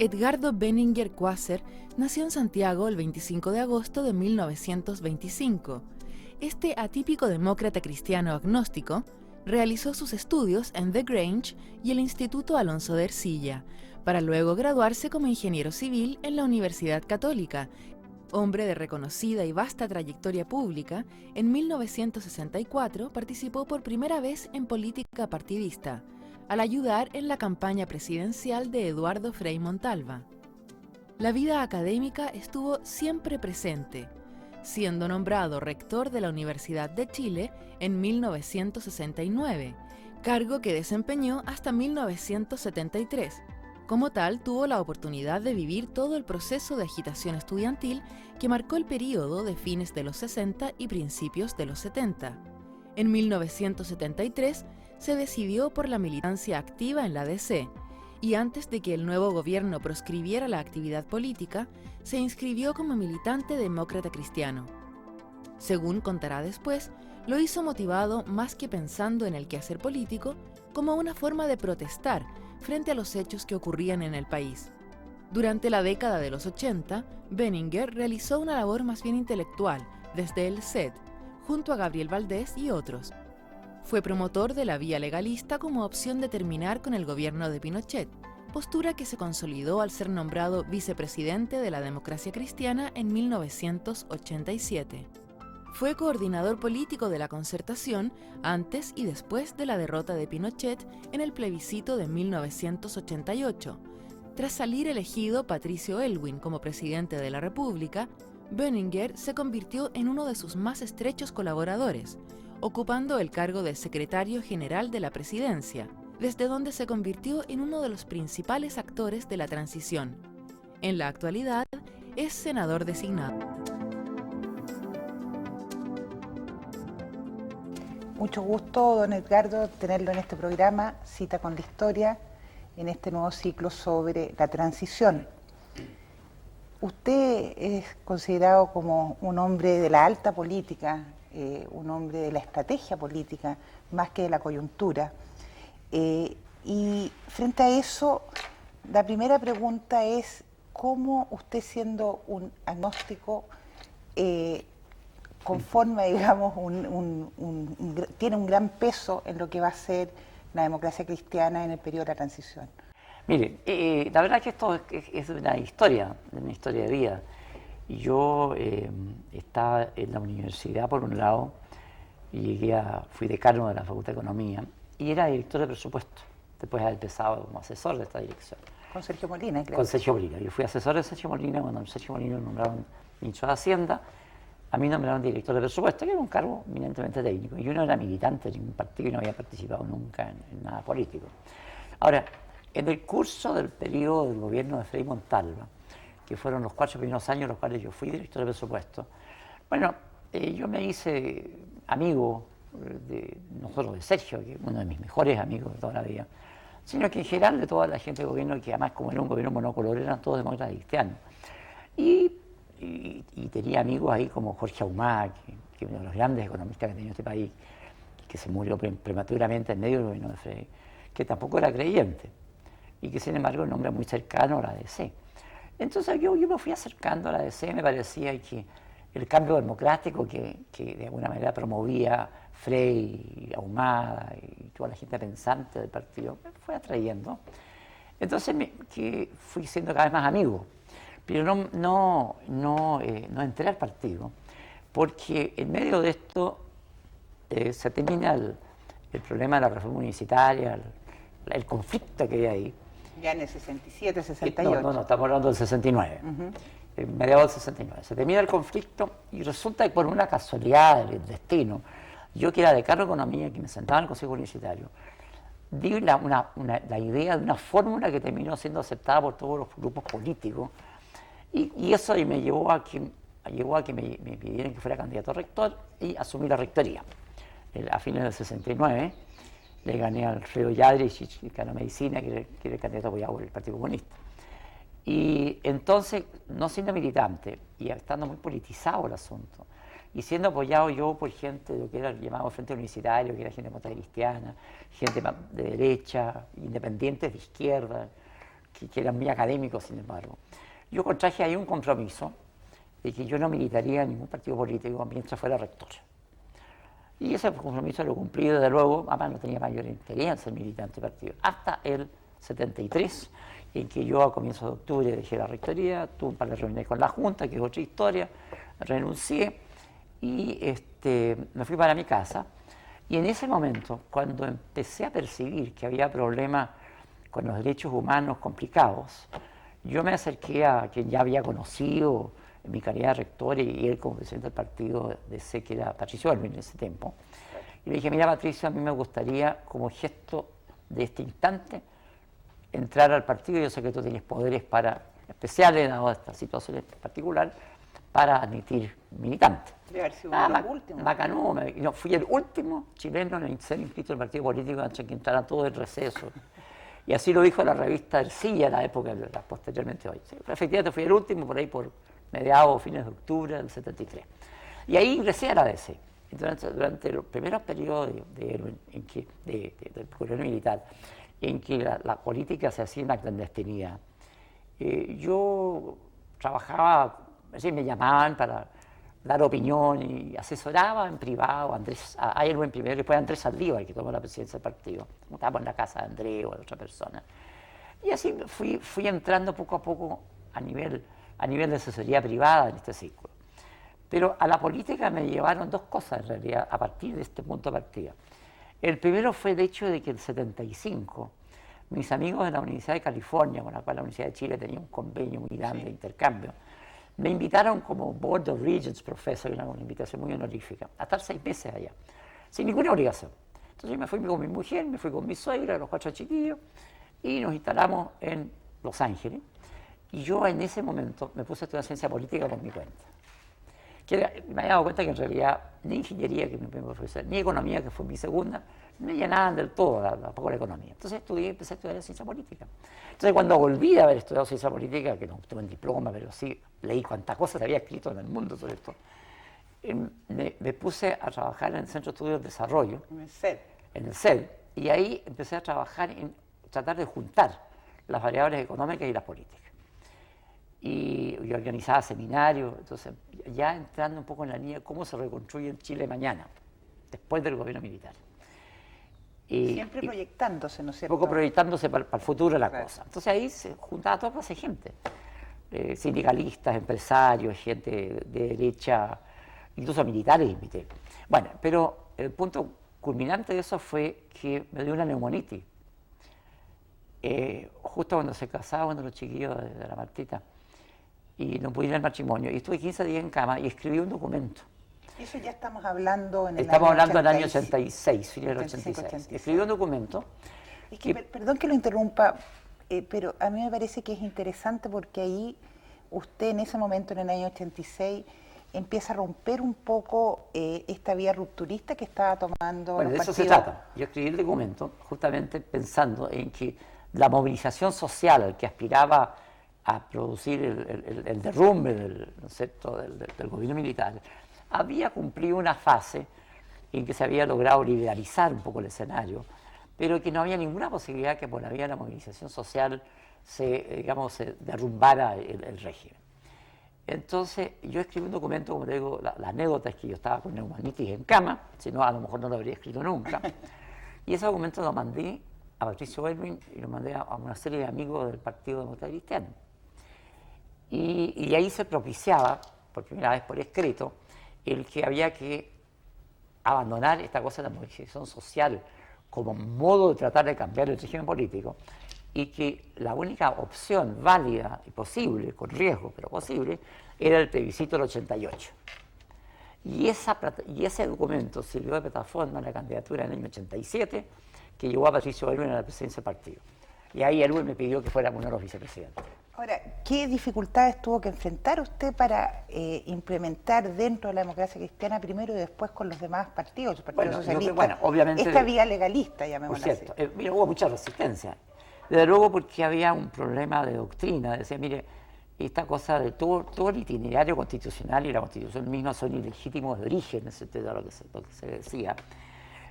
Edgardo Benninger Quasser nació en Santiago el 25 de agosto de 1925. Este atípico demócrata cristiano agnóstico realizó sus estudios en The Grange y el Instituto Alonso de Ercilla, para luego graduarse como ingeniero civil en la Universidad Católica. Hombre de reconocida y vasta trayectoria pública, en 1964 participó por primera vez en política partidista, al ayudar en la campaña presidencial de Eduardo Frei Montalva. La vida académica estuvo siempre presente, siendo nombrado rector de la Universidad de Chile en 1969, cargo que desempeñó hasta 1973. Como tal, tuvo la oportunidad de vivir todo el proceso de agitación estudiantil que marcó el período de fines de los 60 y principios de los 70. En 1973 se decidió por la militancia activa en la DC, y antes de que el nuevo gobierno proscribiera la actividad política, se inscribió como militante demócrata cristiano. Según contará después, lo hizo motivado más que pensando en el quehacer político, como una forma de protestar frente a los hechos que ocurrían en el país. Durante la década de los 80, Benninger realizó una labor más bien intelectual desde el CED, junto a Gabriel Valdés y otros. Fue promotor de la vía legalista como opción de terminar con el gobierno de Pinochet, postura que se consolidó al ser nombrado vicepresidente de la democracia cristiana en 1987. Fue coordinador político de la Concertación antes y después de la derrota de Pinochet en el plebiscito de 1988. Tras salir elegido Patricio Aylwin como presidente de la República, Benninger se convirtió en uno de sus más estrechos colaboradores, ocupando el cargo de secretario general de la presidencia, desde donde se convirtió en uno de los principales actores de la transición. En la actualidad, es senador designado. Mucho gusto, don Edgardo, tenerlo en este programa, Cita con la Historia, en este nuevo ciclo sobre la transición. Usted es considerado como un hombre de la alta política, un hombre de la estrategia política, más que de la coyuntura. Y frente a eso, la primera pregunta es, ¿cómo usted, siendo un agnóstico, conforma, digamos, tiene un gran peso en lo que va a ser la democracia cristiana en el periodo de la transición? Mire, la verdad es que esto es una historia de vida. Yo estaba en la universidad por un lado, y fui decano de la Facultad de Economía y era director de presupuesto, después de haber empezado como asesor de esta dirección. Con Sergio Molina, creo. Con Sergio Molina. Yo fui asesor de Sergio Molina cuando Sergio Molina nombraron ministro de Hacienda. A mí nombraron director de presupuesto, que era un cargo eminentemente técnico. Y yo no era militante de ningún partido y no había participado nunca en nada político. Ahora, en el curso del periodo del gobierno de Frei Montalva, que fueron los 4 primeros años en los cuales yo fui director de presupuesto, bueno, yo me hice amigo no solo de Sergio, que es uno de mis mejores amigos de toda la vida, sino que en general de toda la gente del gobierno, que además como era un gobierno monocolor, eran todos demócratas cristianos. Y tenía amigos ahí como Jorge Ahumada, que es uno de los grandes economistas que ha tenido este país, que se murió prematuramente en medio del gobierno de Frei, que tampoco era creyente, y que sin embargo es un hombre muy cercano a la DC. Entonces yo me fui acercando a la DC, me parecía que el cambio democrático que de alguna manera promovía Frei, Ahumada y toda la gente pensante del partido, me fue atrayendo. Entonces que fui siendo cada vez más amigo, pero no entré al partido, porque en medio de esto se termina el problema de la reforma universitaria, el conflicto que hay ahí. Ya en el 67, 68. No, estamos hablando del 69. Mediados del 69. Se termina el conflicto y resulta que por una casualidad del destino, yo que era decano de Economía, que me sentaba en el Consejo Universitario, di la idea de una fórmula que terminó siendo aceptada por todos los grupos políticos, y eso me llevó a que me pidieran que fuera candidato a rector y asumí la rectoría. A fines del 69 le gané al Alfredo Jadrich, que ganó medicina, que era el candidato apoyado por el Partido Comunista. Y entonces, no siendo militante y estando muy politizado el asunto, y siendo apoyado yo por gente de lo que era el llamado Frente Universitario, que era gente demócrata cristiana, gente de derecha, independientes de izquierda, que eran muy académicos, sin embargo. Yo contraje ahí un compromiso de que yo no militaría en ningún partido político mientras fuera rector. Y ese compromiso lo cumplí desde luego, además no tenía mayor interés en ser militante de partido, hasta el 73, en que yo a comienzos de octubre dejé la rectoría, tuve un par de reuniones con la Junta, que es otra historia, renuncié y me fui para mi casa. Y en ese momento, cuando empecé a percibir que había problemas con los derechos humanos complicados, yo me acerqué a quien ya había conocido en mi calidad de rector y él como presidente del partido de C, que era Patricio Aylwin en ese tiempo. Y le dije, mira Patricio, a mí me gustaría como gesto de este instante entrar al partido. Yo sé que tú tienes poderes especiales, dado esta situación en particular, para admitir militantes. Debe haber sido uno de los últimos. Bacanú, no, fui el último chileno en ser inscrito en el partido político antes de que entrara todo el receso. Y así lo dijo la revista Ercilla en la época, posteriormente hoy. Sí, efectivamente fui el último, por ahí por mediados o fines de octubre del 73. Y ahí ingresé a la DC. Durante los primeros periodos del gobierno militar, en que la política se hacía en la clandestinidad, yo trabajaba, me llamaban para dar opinión y asesoraba en privado a Aylwin primero y después a Andrés Saldívar, que tomó la presidencia del partido. Estábamos en la casa de Andrés o de otra persona. Y así fui entrando poco a poco a nivel de asesoría privada en este círculo. Pero a la política me llevaron dos cosas en realidad a partir de este punto de partida. El primero fue el hecho de que en el 75 mis amigos de la Universidad de California, con la cual la Universidad de Chile tenía un convenio muy grande de intercambio, me invitaron como Board of Regents Professor, una invitación muy honorífica, a estar 6 meses allá, sin ninguna obligación. Entonces yo me fui con mi mujer, me fui con mi suegra, los 4 chiquillos, y nos instalamos en Los Ángeles. Y yo en ese momento me puse a estudiar ciencia política por mi cuenta. Me había dado cuenta que en realidad ni ingeniería, que es mi primer profesor, ni economía, que fue mi segunda, me llenaban del todo tampoco la economía. Entonces empecé a estudiar ciencia política. Entonces cuando volví a haber estudiado ciencia política, que no obtuve un diploma, pero sí leí cuántas cosas se había escrito en el mundo sobre esto, me puse a trabajar en el Centro de Estudios de Desarrollo, en el CED, y ahí empecé a trabajar en tratar de juntar las variables económicas y las políticas. Y organizaba seminarios, entonces ya entrando un poco en la línea de cómo se reconstruye el Chile mañana, después del gobierno militar. Siempre proyectándose, ¿no es cierto? Un poco proyectándose para el futuro de la cosa. Entonces ahí se juntaba toda clase de gente, sindicalistas, empresarios, gente de derecha, incluso militares invité. Bueno, pero el punto culminante de eso fue que me dio una neumonitis. Justo cuando se casaba uno de los chiquillos de la Martita, y no pude ir al matrimonio, y estuve 15 días en cama y escribí un documento. Eso ya estamos hablando en el Estamos año hablando del año 86, fin del 86. 86. Escribí un documento. Es que, perdón que lo interrumpa, pero a mí me parece que es interesante porque ahí usted en ese momento, en el año 86, empieza a romper un poco esta vía rupturista que estaba tomando Bueno, los de eso se partidos. trata. Yo escribí el documento justamente pensando en que la movilización social al que aspiraba a producir el derrumbe del gobierno militar había cumplido una fase en que se había logrado liberalizar un poco el escenario, pero que no había ninguna posibilidad que por la vía de la movilización social se derrumbara el régimen. Entonces yo escribí un documento, como te digo, la anécdota es que yo estaba con neumonitis en cama, si no a lo mejor no lo habría escrito nunca, y ese documento lo mandé a Patricio Aylwin y lo mandé a una serie de amigos del Partido Demócrata Cristiano. Y ahí se propiciaba, por primera vez por escrito, el que había que abandonar esta cosa de la movilización social como modo de tratar de cambiar el régimen político y que la única opción válida y posible, con riesgo pero posible, era el plebiscito del 88. Y ese documento sirvió de plataforma en la candidatura en el año 87 que llevó a Patricio Aylwin a la presidencia del partido. Y ahí Aylwin me pidió que fuera uno de los vicepresidentes. Ahora, ¿qué dificultades tuvo que enfrentar usted para implementar dentro de la democracia cristiana primero y después con los demás partidos, el Partido Socialista, obviamente, esta vía legalista, llamémosla así? Mira, hubo mucha resistencia. Desde luego porque había un problema de doctrina, decía, mire, esta cosa de todo el itinerario constitucional y la Constitución misma son ilegítimos de origen, en ese sentido de lo que se decía.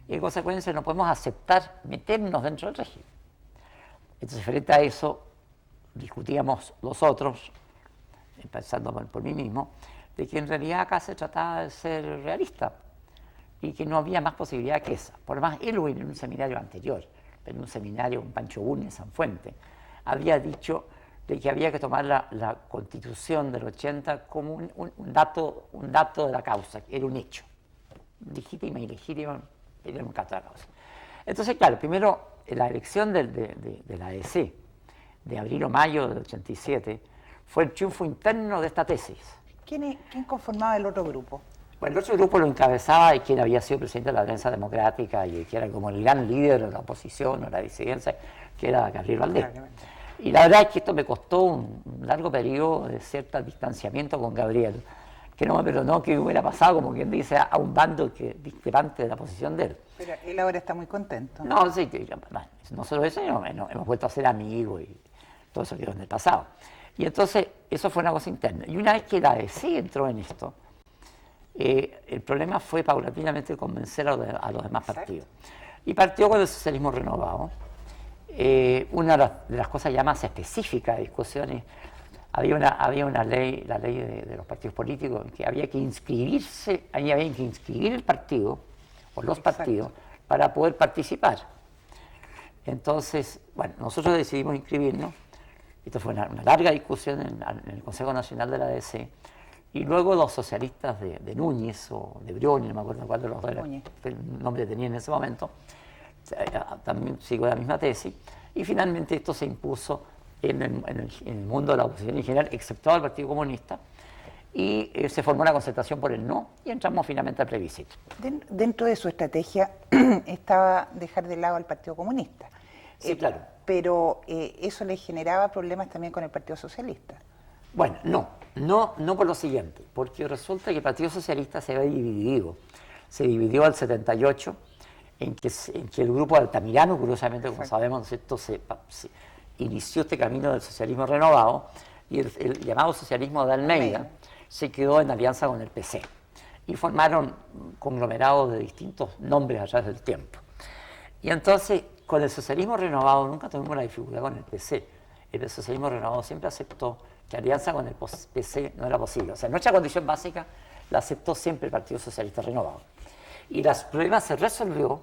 Y en consecuencia no podemos aceptar meternos dentro del régimen. Entonces, frente a eso, discutíamos los otros, empezando por mí mismo, de que en realidad acá se trataba de ser realista y que no había más posibilidad que esa. Por más, él en un seminario anterior, en un seminario con Pancho Bulnes en San Fuente, había dicho de que había que tomar la Constitución del 80 como un dato de la causa, que era un hecho. Legítima y ilegítima, era un caso de la causa. Entonces, claro, primero, la elección de la ADC, de abril o mayo del 87, fue el triunfo interno de esta tesis. ¿Quién conformaba el otro grupo? Bueno, el otro grupo lo encabezaba quien había sido presidente de la Alianza Democrática y que era como el gran líder de la oposición o la disidencia, que era Gabriel Valdés. Y la verdad es que esto me costó un largo periodo de cierto distanciamiento con Gabriel, que no me perdonó que hubiera pasado, como quien dice, a un bando discrepante de la posición de él. Pero él ahora está muy contento. No, sí, no solo eso, hemos vuelto a ser amigos y todo eso quedó en el pasado. Y entonces, eso fue una cosa interna. Y una vez que la ADC entró en esto, el problema fue paulatinamente convencer a los demás partidos. Y partió con el socialismo renovado. Una de las cosas ya más específicas de discusiones, había una ley, la ley de los partidos políticos, en que había que inscribir el partido, o los partidos, para poder participar. Entonces, bueno, nosotros decidimos inscribirnos. Esto fue una larga discusión en el Consejo Nacional de la ADC, y luego los socialistas de Núñez o de Brioni, no me acuerdo cuál de los dos era el nombre que tenía en ese momento, también siguió la misma tesis, y finalmente esto se impuso en el mundo de la oposición en general, excepto el Partido Comunista, y se formó una concertación por el no, y entramos finalmente al plebiscito. Dentro de su estrategia estaba dejar de lado al Partido Comunista. Sí, claro. Pero eso le generaba problemas también con el Partido Socialista. Bueno, no por lo siguiente, porque resulta que el Partido Socialista se había dividido. Se dividió al 78, en que el grupo de Altamirano, curiosamente, como sabemos, esto se inició este camino del socialismo renovado, y el llamado socialismo de Almeida se quedó en alianza con el PC. Y formaron conglomerados de distintos nombres a través del tiempo. Y entonces, con el socialismo renovado nunca tuvimos la dificultad con el PC. El socialismo renovado siempre aceptó que alianza con el PC no era posible. O sea, nuestra condición básica la aceptó siempre el Partido Socialista Renovado. Y el problema se resolvió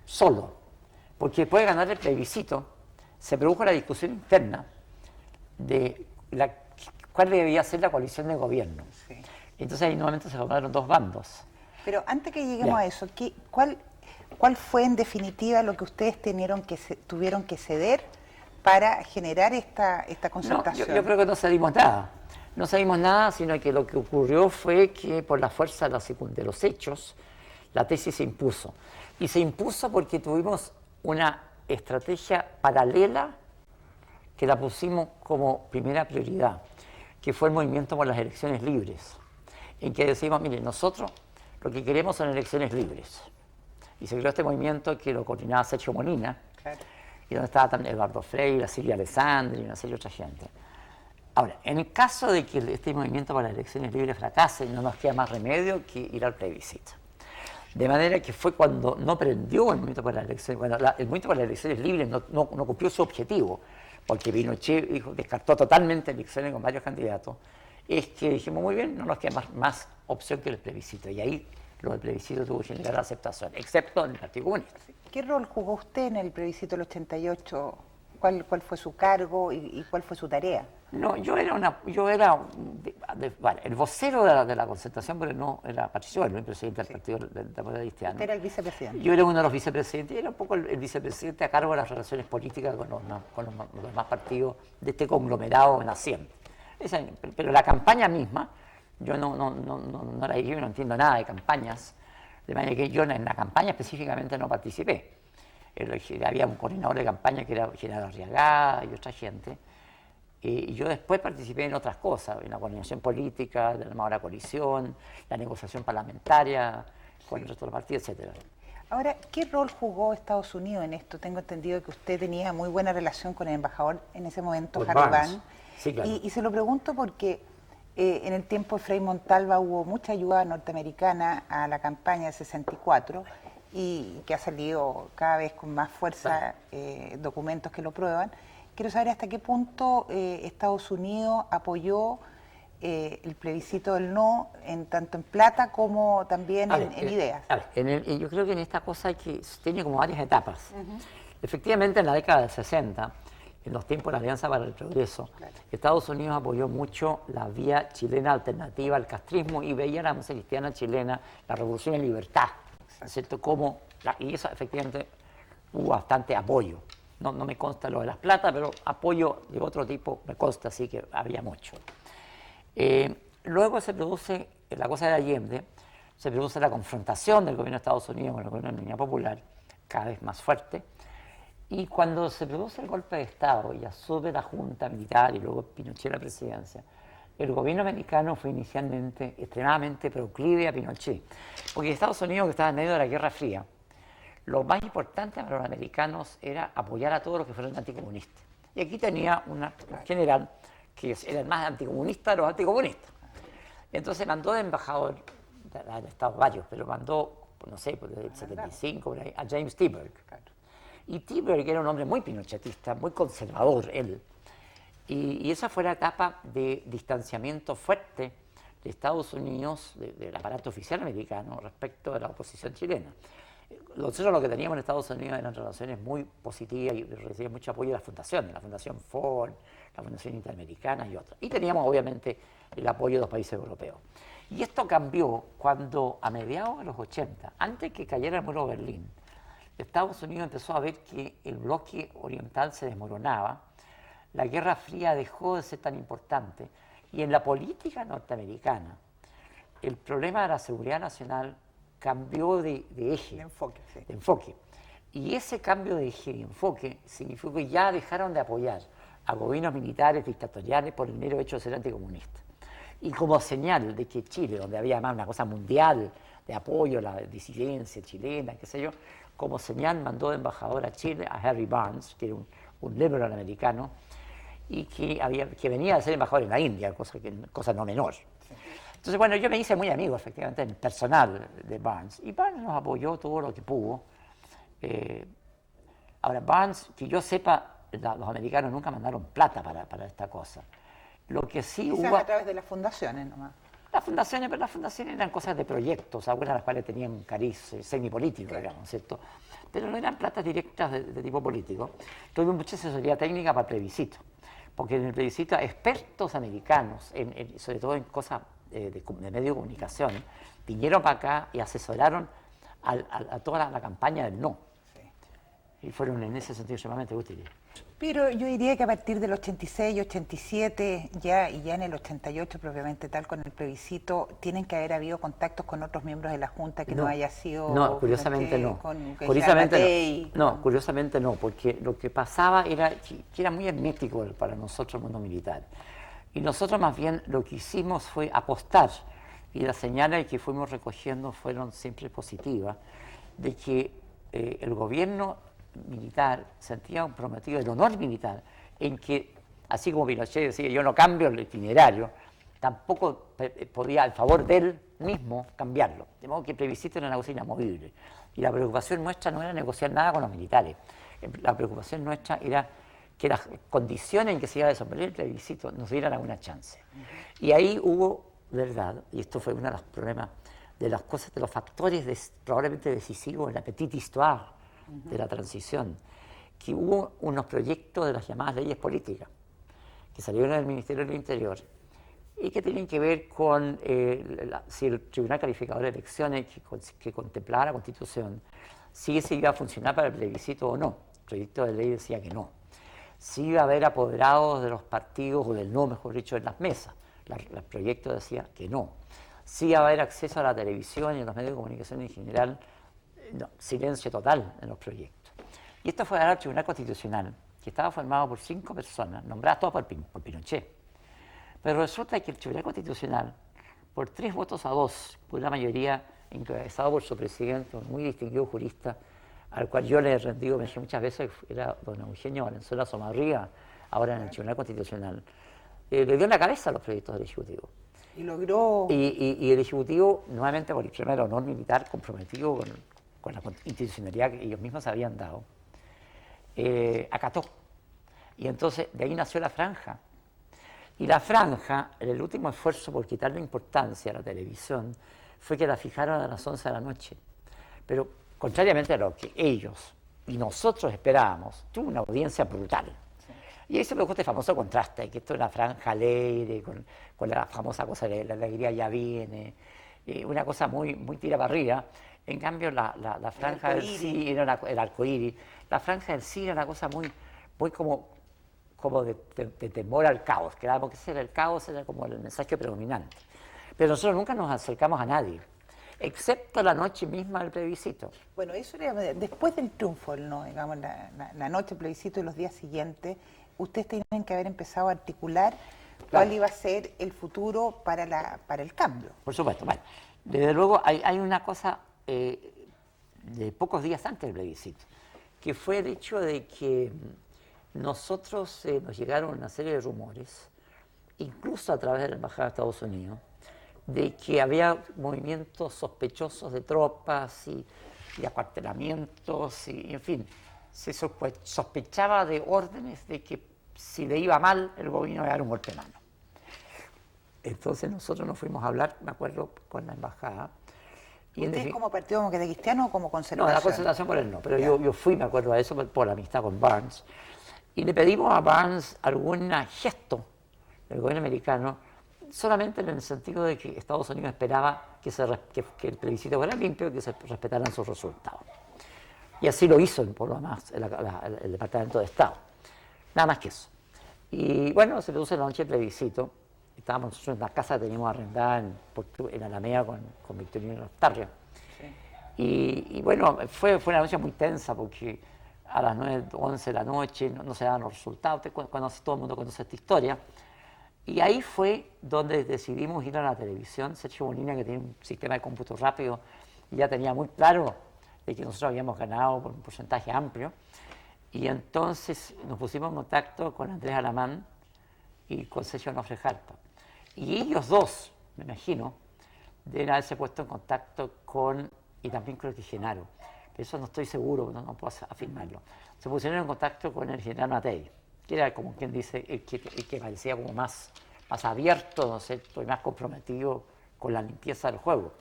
solo, porque después de ganar el plebiscito, se produjo la discusión interna de cuál debía ser la coalición de gobierno. Sí. Entonces ahí nuevamente se formaron dos bandos. Pero antes que lleguemos a eso, ¿cuál fue en definitiva lo que ustedes tuvieron que ceder para generar esta concertación? No, yo creo que no cedimos nada. No cedimos nada, sino que lo que ocurrió fue que por la fuerza de los hechos, la tesis se impuso. Y se impuso porque tuvimos una estrategia paralela que la pusimos como primera prioridad, que fue el movimiento por las elecciones libres, en que decimos, mire, nosotros lo que queremos son elecciones libres. Y se creó este movimiento que lo coordinaba Sergio Molina, claro, y donde estaba también Eduardo Freire, Silvia Alessandri y una serie de otra gente. Ahora, en el caso de que este movimiento para las elecciones libres fracase, no nos queda más remedio que ir al plebiscito. De manera que fue cuando no prendió el movimiento para las elecciones, bueno, el movimiento para las elecciones libres no cumplió su objetivo, porque Pinochet descartó totalmente elecciones con varios candidatos, es que dijimos, muy bien, no nos queda más opción que el plebiscito. Y ahí lo del plebiscito tuvo que generar aceptación, excepto en el Partido Comunista. ¿Qué rol jugó usted en el plebiscito del 88? ¿Cuál fue su cargo y cuál fue su tarea? No, yo era el vocero de la concertación, pero no era Patricio Elwin, el presidente del Partido Demócrata Cristiano. Usted era el vicepresidente. Yo era uno de los vicepresidentes, y era un poco el vicepresidente a cargo de las relaciones políticas con los demás partidos de este conglomerado naciente. Pero la campaña misma, yo no la dirijo, no entiendo nada de campañas, de manera que yo en la campaña específicamente no participé. Había un coordinador de campaña que era General Arriagada y otra gente, y yo después participé en otras cosas, en la coordinación política, de la coalición, la negociación parlamentaria con el resto de los partidos, etc. Ahora, ¿qué rol jugó Estados Unidos en esto? Tengo entendido que usted tenía muy buena relación con el embajador en ese momento, Harry Vance. Sí, claro. Y se lo pregunto porque en el tiempo de Frei Montalva hubo mucha ayuda norteamericana a la campaña del 64 y que ha salido cada vez con más fuerza documentos que lo prueban, quiero saber hasta qué punto Estados Unidos apoyó el plebiscito del no, tanto en plata como también en ideas. Yo creo que en esta cosa tiene como varias etapas. Efectivamente, en la década del 60, en los tiempos de la Alianza para el Progreso, Estados Unidos apoyó mucho la vía chilena alternativa al castrismo y veía la democracia cristiana chilena, la revolución en libertad, ¿cierto? Y eso efectivamente hubo bastante apoyo. No me consta lo de las platas, pero apoyo de otro tipo me consta, así que había mucho. Luego se produce, la cosa de Allende, se produce la confrontación del gobierno de Estados Unidos con el gobierno de la Unidad Popular, cada vez más fuerte, y cuando se produce el golpe de Estado y asume la Junta Militar y luego Pinochet la presidencia, el gobierno americano fue inicialmente extremadamente proclive a Pinochet, porque Estados Unidos, que estaba en medio de la Guerra Fría, lo más importante para los americanos era apoyar a todos los que fueran anticomunistas. Y aquí tenía un general que era el más anticomunista de los anticomunistas. Entonces mandó de embajador, han estado varios, pero mandó, no sé, por el 75, por ahí, a James T. Berg. Y T. Berg era un hombre muy pinochetista, muy conservador él. Y esa fue la etapa de distanciamiento fuerte de Estados Unidos, del aparato oficial americano, respecto de la oposición chilena. Nosotros lo que teníamos en Estados Unidos eran relaciones muy positivas y recibíamos mucho apoyo de las fundaciones, la Fundación Ford, la Fundación Interamericana y otras. Y teníamos obviamente el apoyo de los países europeos. Y esto cambió cuando a mediados de los 80, antes que cayera el muro de Berlín, Estados Unidos empezó a ver que el bloque oriental se desmoronaba, la Guerra Fría dejó de ser tan importante y en la política norteamericana el problema de la seguridad nacional cambió de eje, de enfoque. Y ese cambio de eje y enfoque significó que ya dejaron de apoyar a gobiernos militares dictatoriales por el mero hecho de ser anticomunistas. Y como señal de que Chile, donde había además una cosa mundial de apoyo a la disidencia chilena, qué sé yo, como señal mandó de embajador a Chile a Harry Barnes, que era un liberal americano, y que venía a ser embajador en la India, cosa no menor. Entonces, bueno, yo me hice muy amigo, efectivamente, en personal de Barnes. Y Barnes nos apoyó todo lo que pudo. Ahora, Barnes, que yo sepa, los americanos nunca mandaron plata para esta cosa. Lo que sí hubo... a través de las fundaciones nomás. Las fundaciones eran cosas de proyectos, algunas de las cuales tenían un cariz semipolítico, digamos, ¿cierto? Pero no eran platas directas de tipo político. Tuve mucha asesoría técnica para el plebiscito, porque en el plebiscito expertos americanos, sobre todo en cosas de medio de comunicación, vinieron para acá y asesoraron a toda la campaña del no. Sí. Y fueron en ese sentido extremadamente útiles. Pero yo diría que a partir del 86, 87, y ya en el 88 propiamente tal, con el plebiscito, tienen que haber habido contactos con otros miembros de la Junta que no haya sido... No, curiosamente no. Curiosamente no, porque lo que pasaba era que era muy hermético para nosotros el mundo militar. Y nosotros más bien lo que hicimos fue apostar, y las señales que fuimos recogiendo fueron siempre positivas, de que el gobierno militar sentía comprometido el honor militar en que, así como Pinochet decía, yo no cambio el itinerario, tampoco podía, al favor de él mismo, cambiarlo. De modo que el plebiscito era una cosa inamovible. Y la preocupación nuestra no era negociar nada con los militares. La preocupación nuestra era que las condiciones en que se iba a desenvolver el plebiscito nos dieran alguna chance. Y ahí hubo, verdad, y esto fue uno de los problemas, de las cosas, de los factores probablemente decisivos en la petite histoire de la transición, que hubo unos proyectos de las llamadas leyes políticas que salieron del Ministerio del Interior y que tienen que ver con si el Tribunal Calificador de Elecciones que contemplaba la Constitución, si ese iba a funcionar para el plebiscito o no. El proyecto de ley decía que no. Si iba a haber apoderados de los partidos, o del no, mejor dicho, en las mesas. El proyecto decía que no. Si iba a haber acceso a la televisión y a los medios de comunicación en general. No, silencio total en los proyectos. Y esto fue a dar al Tribunal Constitucional, que estaba formado por 5 personas, nombradas todas por Pinochet. Pero resulta que el Tribunal Constitucional, por 3 votos a 2, por una mayoría encabezado por su presidente, un muy distinguido jurista, al cual yo le he rendido muchas veces, era don Eugenio Valenzuela Somarriga, ahora en el Tribunal Constitucional, le dio en la cabeza a los proyectos del Ejecutivo. Y logró... Y el Ejecutivo, nuevamente por el primer honor militar comprometido con la institucionalidad que ellos mismos habían dado, acató. Y entonces de ahí nació la franja. Y la franja, el último esfuerzo por quitarle importancia a la televisión, fue que la fijaron a las 11 de la noche. Pero contrariamente a lo que ellos y nosotros esperábamos, tuvo una audiencia brutal. Y ahí se produjo este famoso contraste, que esto es una franja alegre, con la famosa cosa de la alegría ya viene, una cosa muy, muy tira para arriba. En cambio, la franja del sí era el arcoíris. La franja del sí era una cosa muy, muy como de temor al caos. Creíamos que ese era el caos, era como el mensaje predominante. Pero nosotros nunca nos acercamos a nadie, excepto la noche misma del plebiscito. Bueno, eso era después del triunfo, ¿no? Digamos, la noche del plebiscito y los días siguientes, ustedes tenían que haber empezado a articular cuál iba a ser el futuro para el cambio. Por supuesto. Bueno, desde luego hay una cosa de pocos días antes del plebiscito, que fue el hecho de que nosotros nos llegaron una serie de rumores, incluso a través de la Embajada de Estados Unidos, de que había movimientos sospechosos de tropas y acuartelamientos, y en fin, se sospechaba de órdenes de que si le iba mal, el gobierno iba a dar un golpe de mano. Entonces nosotros nos fuimos a hablar, me acuerdo, con la embajada. Y ¿Ustedes como Partido Demócrata Cristiano o como Concertación? No, la Concertación por él no, pero yo fui, me acuerdo de eso, por la amistad con Barnes. Y le pedimos a Barnes algún gesto del gobierno americano, solamente en el sentido de que Estados Unidos esperaba que el plebiscito fuera limpio y que se respetaran sus resultados. Y así lo hizo, por lo demás, el Departamento de Estado. Nada más que eso. Y bueno, se produce la noche del plebiscito. Estábamos nosotros en la casa que teníamos arrendada en Alameda con Victorino Lastarria. Sí. Y bueno, fue una noche muy tensa porque a las 9, 11 de la noche no se daban los resultados. Todo el mundo conoce esta historia. Y ahí fue donde decidimos ir a la televisión. Sergio Molina, que tiene un sistema de cómputo rápido, ya tenía muy claro de que nosotros habíamos ganado por un porcentaje amplio. Y entonces nos pusimos en contacto con Andrés Alamán y con Sergio Onofre Jarpa. Y ellos dos, me imagino, deben haberse puesto en contacto con, y también creo que Genaro, pero eso no estoy seguro, no puedo afirmarlo. Se pusieron en contacto con el general Matei, que era como quien dice, el que parecía como más abierto, ¿no es cierto?, y más comprometido con la limpieza del juego.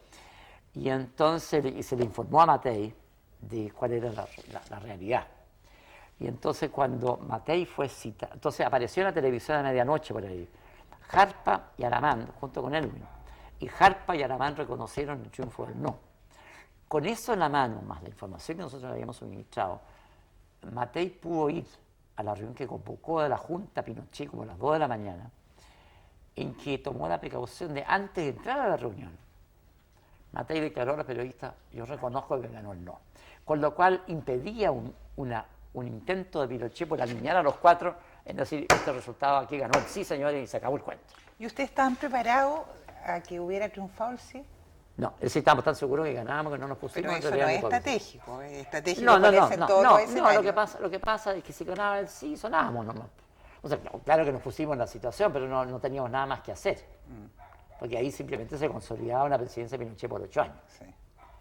Y entonces se le informó a Matei de cuál era la realidad. Y entonces cuando Matei fue citado, entonces apareció en la televisión a medianoche por ahí, Jarpa y Alamán, junto con Elwin, y Jarpa y Alamán reconocieron el triunfo del no. Con eso en la mano, más la información que nosotros habíamos suministrado, Matei pudo ir a la reunión que convocó de la Junta Pinochet como a las 2 de la mañana, en que tomó la precaución de, antes de entrar a la reunión, Matei declaró a los periodistas: yo reconozco que ganó el no. Con lo cual impedía un intento de Pinochet por alinear a los cuatro en decir, este resultado aquí ganó el sí, señores, y se acabó el cuento. ¿Y ustedes estaban preparados a que hubiera triunfado el sí? No, es decir, estábamos tan seguros que ganábamos que no nos pusimos. Pero eso no es estratégico, es estratégico. No, lo que pasa es que si ganaba el sí, sonábamos nomás. O sea, claro que nos pusimos en la situación, pero no teníamos nada más que hacer. Porque ahí simplemente se consolidaba una presidencia de Pinochet por 8 años. Sí.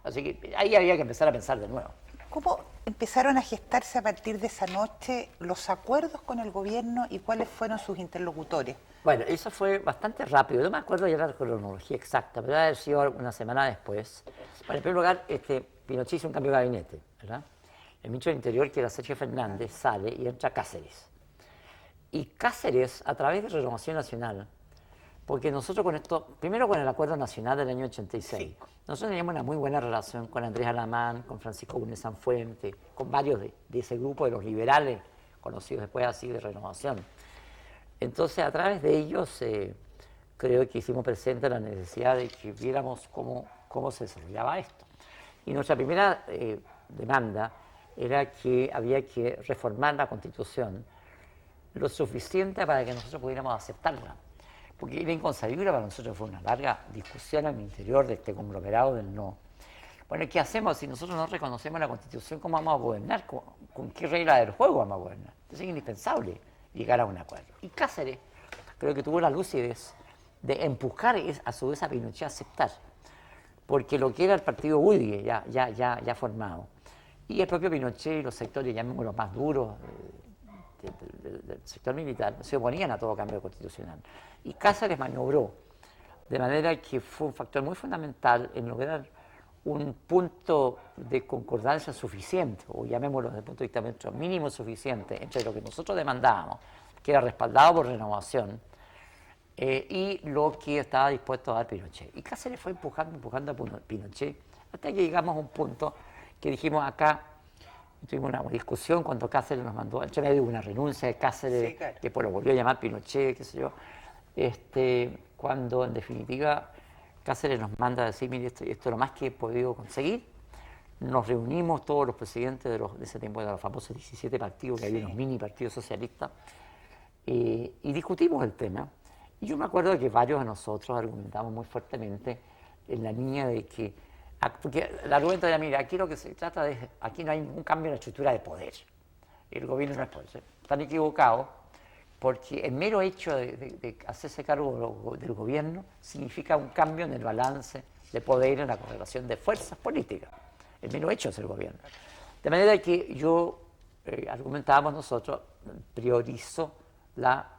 Así que ahí había que empezar a pensar de nuevo. ¿Cómo empezaron a gestarse a partir de esa noche los acuerdos con el gobierno y cuáles fueron sus interlocutores? Bueno, eso fue bastante rápido. No me acuerdo ya la cronología exacta, pero debe haber sido una semana después. Bueno, en primer lugar, Pinochet hizo un cambio de gabinete, ¿verdad? El ministro del Interior, que era Sergio Fernández, sale y entra Cáceres. Y Cáceres, a través de Renovación Nacional, porque nosotros con esto, primero con el Acuerdo Nacional del año 86, sí, nosotros teníamos una muy buena relación con Andrés Alamán, con Francisco Bulnes Sanfuente, con varios de ese grupo de los liberales, conocidos después así de Renovación. Entonces, a través de ellos, creo que hicimos presente la necesidad de que viéramos cómo se desarrollaba esto. Y nuestra primera demanda era que había que reformar la Constitución lo suficiente para que nosotros pudiéramos aceptarla. Porque era inconcebible para nosotros, fue una larga discusión al interior de este conglomerado del no. Bueno, ¿qué hacemos si nosotros no reconocemos la Constitución? ¿Cómo vamos a gobernar? ¿Con qué regla del juego vamos a gobernar? Entonces es indispensable llegar a un acuerdo. Y Cáceres creo que tuvo la lucidez de empujar a su vez a Pinochet a aceptar, porque lo que era el partido UDI ya formado, y el propio Pinochet y los sectores, llamémoslos más duros, del sector militar se oponían a todo cambio constitucional. Y Cáceres maniobró, de manera que fue un factor muy fundamental en lograr un punto de concordancia suficiente, o llamémoslo desde el punto de vista nuestro, mínimo suficiente, entre lo que nosotros demandábamos, que era respaldado por Renovación, y lo que estaba dispuesto a dar Pinochet. Y Cáceres fue empujando a Pinochet, hasta que llegamos a un punto que dijimos acá, tuvimos una discusión cuando Cáceres nos mandó, entre medio una renuncia de Cáceres, sí, claro, que después lo volvió a llamar Pinochet, qué sé yo, cuando en definitiva Cáceres nos manda a decir, mire, esto es lo más que he podido conseguir. Nos reunimos todos los presidentes de ese tiempo, de los famosos 17 partidos, que había unos mini partidos socialistas, y discutimos el tema. Y yo me acuerdo de que varios de nosotros argumentamos muy fuertemente en la línea de que, porque el argumento era, mira, aquí lo que se trata de, aquí no hay ningún cambio en la estructura de poder. El gobierno no es poder. Están equivocados, porque el mero hecho de hacerse cargo del gobierno significa un cambio en el balance de poder, en la correlación de fuerzas políticas. El mero hecho es el gobierno. De manera que yo, argumentábamos nosotros, priorizo la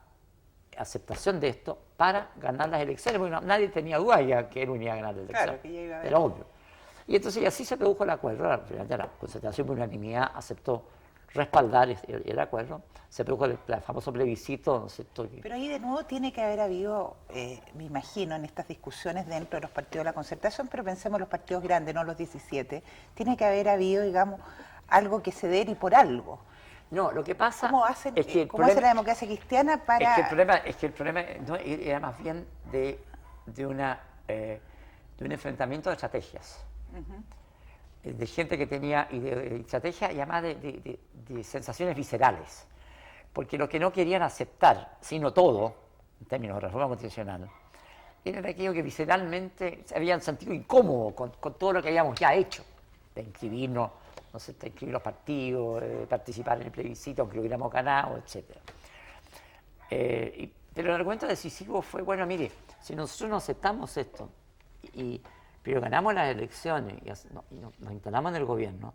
aceptación de esto para ganar las elecciones, porque nadie tenía duda ya que él iba a ganar las elecciones. Claro, que ya iba a haber. Era obvio. Y entonces así se produjo el acuerdo. La concertación por unanimidad aceptó respaldar el acuerdo, se produjo el famoso plebiscito, ¿no es cierto? Pero ahí de nuevo tiene que haber habido, me imagino, en estas discusiones dentro de los partidos de la concertación, pero pensemos en los partidos grandes, no los 17, tiene que haber habido, digamos, algo que ceder y por algo. No, lo que pasa ¿Cómo hace la democracia cristiana para...? Es que el problema no, era más bien de un enfrentamiento de estrategias. De gente que tenía de estrategia y además de sensaciones viscerales. Porque lo que no querían aceptar, sino todo, en términos de reforma constitucional, era aquello que visceralmente se habían sentido incómodo con todo lo que habíamos ya hecho, de inscribirnos, no sé, de inscribir los partidos, participar en el plebiscito, aunque lo hubiéramos ganado, etc. Pero el argumento decisivo fue, bueno, mire, si nosotros no aceptamos esto, pero ganamos las elecciones y nos instalamos en el gobierno,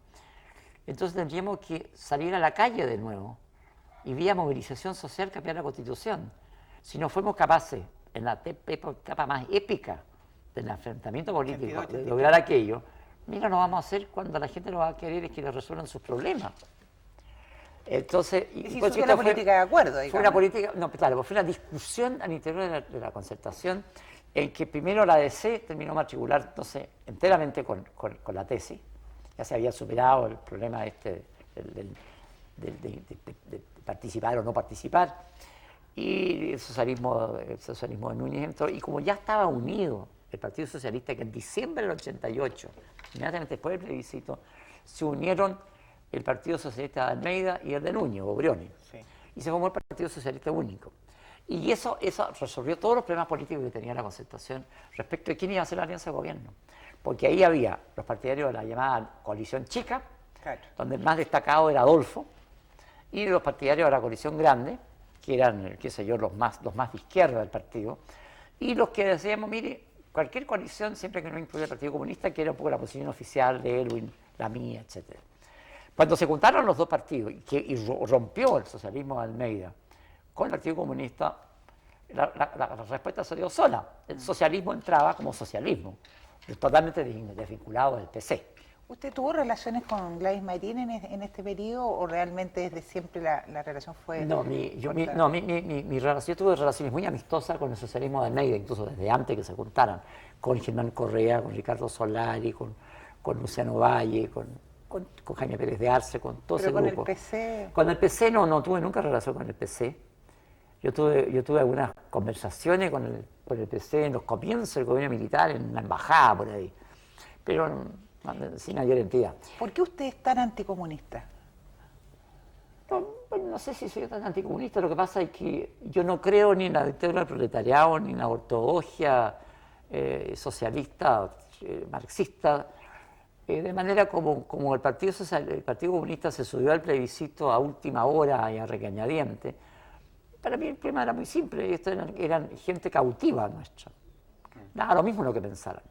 entonces tendríamos que salir a la calle de nuevo y vía movilización social cambiar la Constitución. Si no fuimos capaces, en la etapa más épica del enfrentamiento político, de lograr aquello, mira, lo vamos a hacer cuando la gente lo va a querer es que le resuelvan sus problemas. Entonces, fue una política de acuerdo, digamos. Fue una política, no, claro, fue una discusión al interior de la concertación en que primero la DC terminó matriculándose enteramente con la tesis. Ya se había superado el problema de participar o no participar. Y el socialismo de Núñez entró. Y como ya estaba unido el Partido Socialista, que en diciembre del 88, inmediatamente después del plebiscito, se unieron el Partido Socialista de Almeida y el de Núñez, o Briones. Sí. Y se formó el Partido Socialista Único. Y eso resolvió todos los problemas políticos que tenía la concertación respecto de quién iba a hacer la alianza de gobierno. Porque ahí había los partidarios de la llamada coalición chica, claro, donde el más destacado era Adolfo, y los partidarios de la coalición grande, que eran, qué sé yo, los más de izquierda del partido, y los que decíamos, mire, cualquier coalición, siempre que no incluya el Partido Comunista, que era un poco la posición oficial de Elwin, la mía, etc. Cuando se juntaron los dos partidos y rompió el socialismo de Almeida con el Partido Comunista, la respuesta se dio sola. El socialismo entraba como socialismo, totalmente desvinculado del PC. ¿Usted tuvo relaciones con Gladys Marín en este periodo o realmente desde siempre la relación fue...? No, yo tuve relaciones muy amistosas con el socialismo de Almeida, incluso desde antes que se juntaran, con Germán Correa, con Ricardo Solari, con Luciano Valle, con Jaime Pérez de Arce, con todo ese grupo. ¿Con el PC? Con el PC no tuve nunca relación con el PC. Yo tuve algunas conversaciones con el PC en los comienzos del gobierno militar, en la embajada, por ahí, pero sin mayor entidad. ¿Por qué usted es tan anticomunista? No sé si soy tan anticomunista, lo que pasa es que yo no creo ni en la dictadura del proletariado, ni en la ortodoxia socialista, marxista, de manera como el Partido Comunista se subió al plebiscito a última hora y a regañadientes. Para mí el problema era muy simple, eran gente cautiva nuestra, nada, lo mismo lo que pensaran.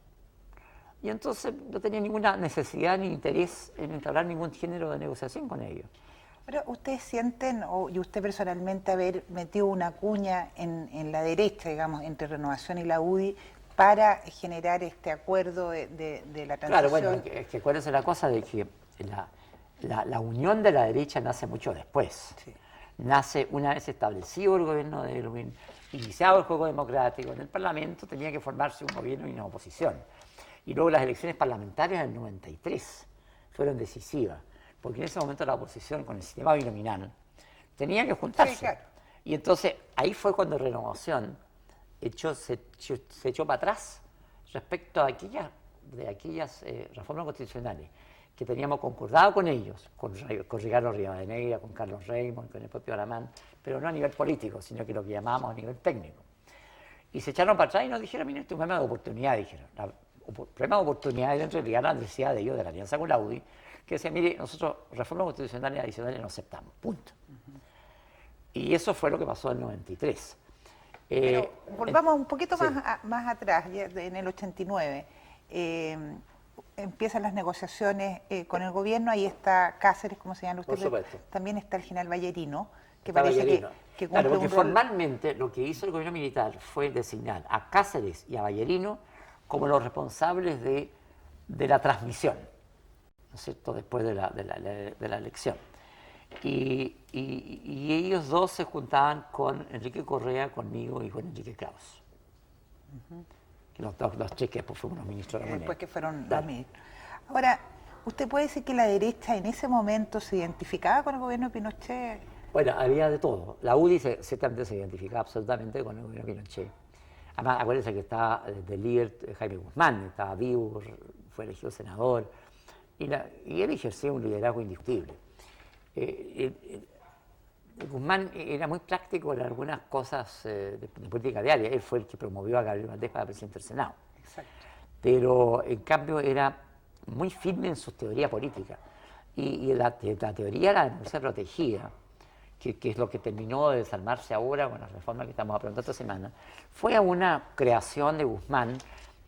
Y entonces no tenía ninguna necesidad ni interés en entablar ningún género de negociación con ellos. Pero ustedes sienten, y usted personalmente, haber metido una cuña en la derecha, digamos, entre Renovación y la UDI, para generar este acuerdo de la transición. Claro, bueno, es que acuérdense la cosa de que la unión de la derecha nace mucho después. Sí. Nace una vez establecido el gobierno de Erwin, iniciado el juego democrático, en el Parlamento tenía que formarse un gobierno y una oposición. Y luego las elecciones parlamentarias del 93 fueron decisivas, porque en ese momento la oposición con el sistema binominal tenía que juntarse. Sí, claro. Y entonces ahí fue cuando Renovación se echó para atrás respecto a aquellas reformas constitucionales que teníamos concordado con ellos, con Ricardo Rivadeneira, con Carlos Reymond, con el propio Alamán, pero no a nivel político, sino que lo que llamábamos a nivel técnico. Y se echaron para atrás y nos dijeron, mire, este es un problema de oportunidad, dijeron. El problema de oportunidad era en realidad la necesidad de ellos, de la alianza con la UDI, que decía, mire, nosotros reformas constitucionales adicionales no aceptamos, punto. Y eso fue lo que pasó en el 93. Pero volvamos un poquito sí. más atrás, ya en el 89. Empiezan las negociaciones con el gobierno, ahí está Cáceres, como se llama usted, Por supuesto. también está el general Ballerino, que Está parece Ballerino. que Claro, cumple porque un rol. formalmente lo que hizo el gobierno militar fue designar a Cáceres y a Ballerino como los responsables de la transmisión, ¿no es cierto?, después de la elección. Y ellos dos se juntaban con Enrique Correa, conmigo y con Enrique Kraus. Que los tres que después fuimos los ministros de la moneda. Después que fueron Claro. los ministros. Ahora, ¿usted puede decir que la derecha en ese momento se identificaba con el gobierno de Pinochet? Bueno, había de todo. La UDI ciertamente se identificaba absolutamente con el gobierno de Pinochet. Además, acuérdense que estaba de líder Jaime Guzmán, estaba vivo, fue elegido senador, y él ejercía un liderazgo indiscutible. Guzmán era muy práctico en algunas cosas de política diaria. Él fue el que promovió a Gabriel Valdés para presidente del Senado. Exacto. Pero, en cambio, era muy firme en su teoría política. Y la teoría de la democracia protegida, que es lo que terminó de desarmarse ahora con la reforma que estamos afrontando esta semana, fue una creación de Guzmán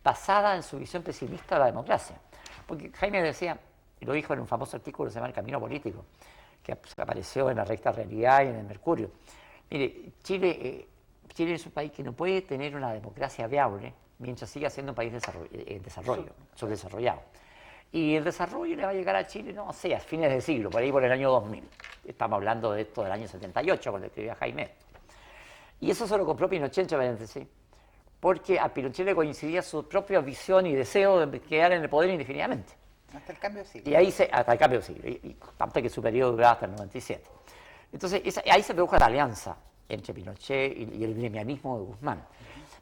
basada en su visión pesimista de la democracia. Porque Jaime decía, y lo dijo en un famoso artículo que se llama El Camino Político, que apareció en la Recta Realidad y en el Mercurio. Mire, Chile es un país que no puede tener una democracia viable mientras siga siendo un país subdesarrollado. Y el desarrollo le va a llegar a Chile, no sé, a fines del siglo, por ahí por el año 2000. Estamos hablando de esto del año 78, cuando escribía Jaime. Y eso se lo compró Pinochet, entre paréntesis, porque a Pinochet le coincidía su propia visión y deseo de quedar en el poder indefinidamente. Hasta el cambio de siglo. Y ahí hasta el cambio de siglo, y tanto que su periodo duraba hasta el 97. Entonces, ahí se produjo la alianza entre Pinochet y el gremialismo de Guzmán.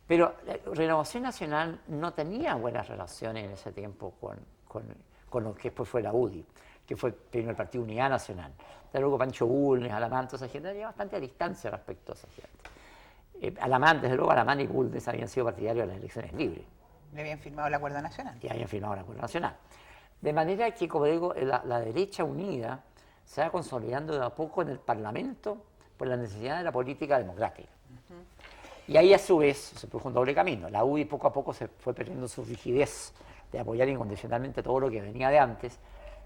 Pero la Renovación Nacional no tenía buenas relaciones en ese tiempo con lo que después fue la UDI, que fue primero el Partido Unidad Nacional. Luego Pancho Bulnes, Alamán, toda esa gente había bastante a distancia respecto a esa gente. Alamán, desde luego, Alamán y Bulnes habían sido partidarios de las elecciones libres. Le habían firmado el acuerdo nacional. Y habían firmado el acuerdo nacional. De manera que, como digo, la derecha unida se va consolidando de a poco en el Parlamento por la necesidad de la política democrática. Y ahí, a su vez, se produjo un doble camino. La UDI poco a poco se fue perdiendo su rigidez de apoyar incondicionalmente todo lo que venía de antes,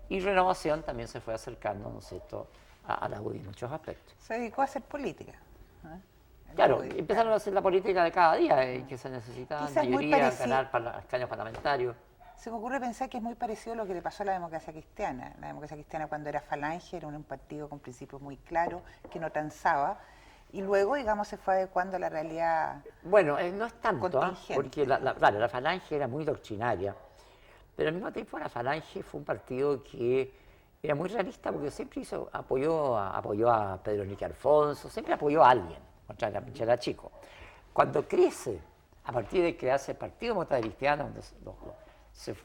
y Renovación también se fue acercando, ¿no es cierto?, a la UDI en muchos aspectos. Se dedicó a hacer política. Claro, empezaron a hacer la política de cada día, que se necesitaban Quizás muy mayoría, parecido. ganar escaños parlamentarios. Se me ocurre pensar que es muy parecido a lo que le pasó a la democracia cristiana. La democracia cristiana, cuando era Falange, era un partido con principios muy claros, que no transaba, y luego, digamos, se fue adecuando a la realidad. Bueno, no es tanto, Contingente. porque claro, la Falange era muy doctrinaria, pero al mismo tiempo la Falange fue un partido que era muy realista, porque siempre apoyó a Pedro Enrique Alfonso, siempre apoyó a alguien, contra la Pinchera Chico. Cuando crece, a partir de crearse el Partido Demócrata Cristiano, donde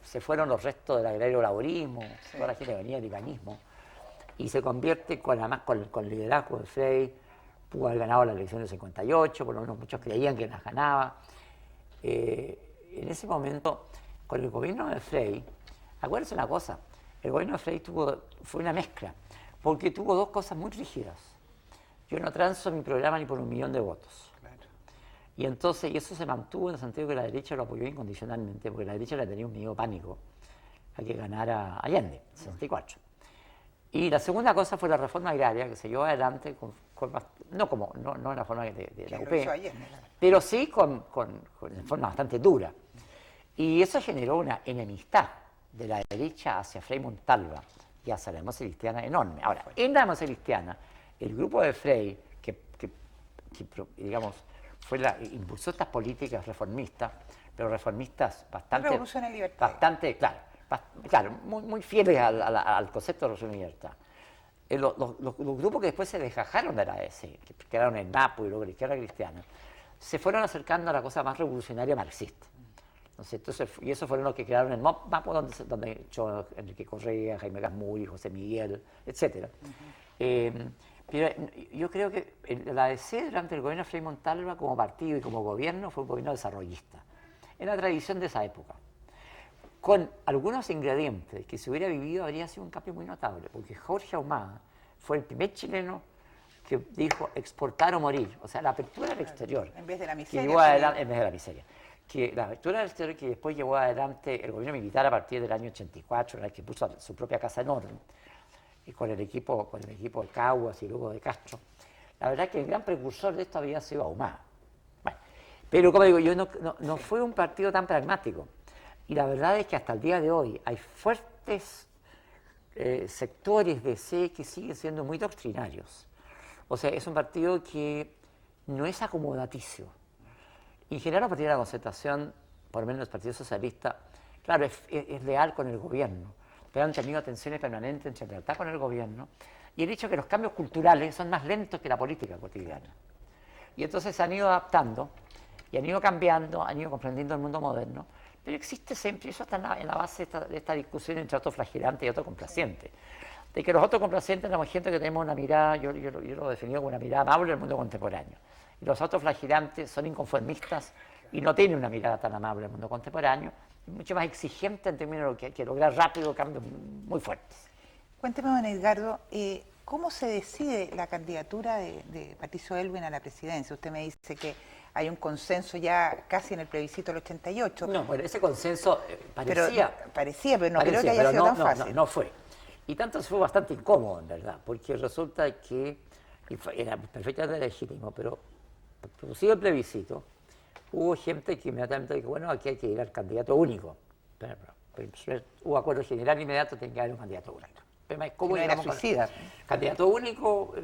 se fueron los restos del agrario laborismo, toda la gente venía del ibanismo, y se convierte además con el liderazgo de Frey, pudo haber ganado la elección del 58, por lo menos muchos creían que las ganaba. En ese momento, con el gobierno de Frey, acuérdense una cosa, el gobierno de Frey fue una mezcla, porque tuvo dos cosas muy rígidas. Yo no transo mi programa ni por 1 millón de votos. Claro. Y entonces, y eso se mantuvo en el sentido que la derecha lo apoyó incondicionalmente, porque la derecha le tenía un miedo pánico a que ganara Allende, 64. Y la segunda cosa fue la reforma agraria, que se llevó adelante no en la forma de la UP, pero sí de forma bastante dura. Y eso generó una enemistad de la derecha hacia Frei Montalva y hacia la democracia cristiana enorme. Ahora, en la democracia cristiana, el grupo de Frei, digamos, impulsó estas políticas reformistas, pero reformistas bastante, claro, muy fieles al concepto de revolución y libertad. Los grupos que después se desgajaron de la ADC, que quedaron en Napo y luego la izquierda cristiana, se fueron acercando a la cosa más revolucionaria marxista. Y esos fueron los que crearon el Mapo, donde echó Enrique Correa, Jaime Gazmuri, José Miguel, etc. Pero yo creo que la ADC durante el gobierno de Frei Montalva como partido y como gobierno fue un gobierno desarrollista, en la tradición de esa época, con algunos ingredientes que si hubiera vivido habría sido un cambio muy notable, porque Jorge Ahumada fue el primer chileno que dijo exportar o morir, o sea, la apertura al exterior. En vez de la miseria. En vez de la miseria. Que la apertura al exterior que después llevó adelante el gobierno militar a partir del año 84, en el que puso su propia casa en orden, y con el equipo de Caguas y luego de Castro. La verdad es que el gran precursor de esto había sido Ahumada. Bueno, pero como digo, no fue un partido tan pragmático. Y la verdad es que hasta el día de hoy hay fuertes sectores de C que siguen siendo muy doctrinarios. O sea, es un partido que no es acomodaticio. En general, los partidos de la Concertación, por lo menos el Partido Socialista, claro, es leal con el gobierno, pero han tenido tensiones permanentes entre lealtad con el gobierno y el hecho de que los cambios culturales son más lentos que la política cotidiana. Y entonces se han ido adaptando y han ido cambiando, han ido comprendiendo el mundo moderno, pero existe siempre, eso está en la base de esta discusión entre autoflagelante y autocomplaciente. De que los autocomplacientes somos gente que tenemos una mirada, yo lo he definido como una mirada amable del mundo contemporáneo. Y los autoflagelantes son inconformistas y no tienen una mirada tan amable del mundo contemporáneo, y mucho más exigente en términos de que lograr rápido cambios muy fuertes. Cuénteme, don Edgardo, ¿cómo se decide la candidatura de Patricio Aylwin a la presidencia? Usted me dice que hay un consenso ya casi en el plebiscito del 88. No, bueno, ese consenso parecía, pero no creo que haya sido tan fácil. No fue. Y tanto fue bastante incómodo, en verdad, porque resulta que era perfectamente legítimo, pero producido el plebiscito, hubo gente que inmediatamente dijo, bueno, aquí hay que ir al candidato único. Pero hubo acuerdo general inmediato, tiene que haber un candidato único. ¿Cómo era suicida? Candidato único,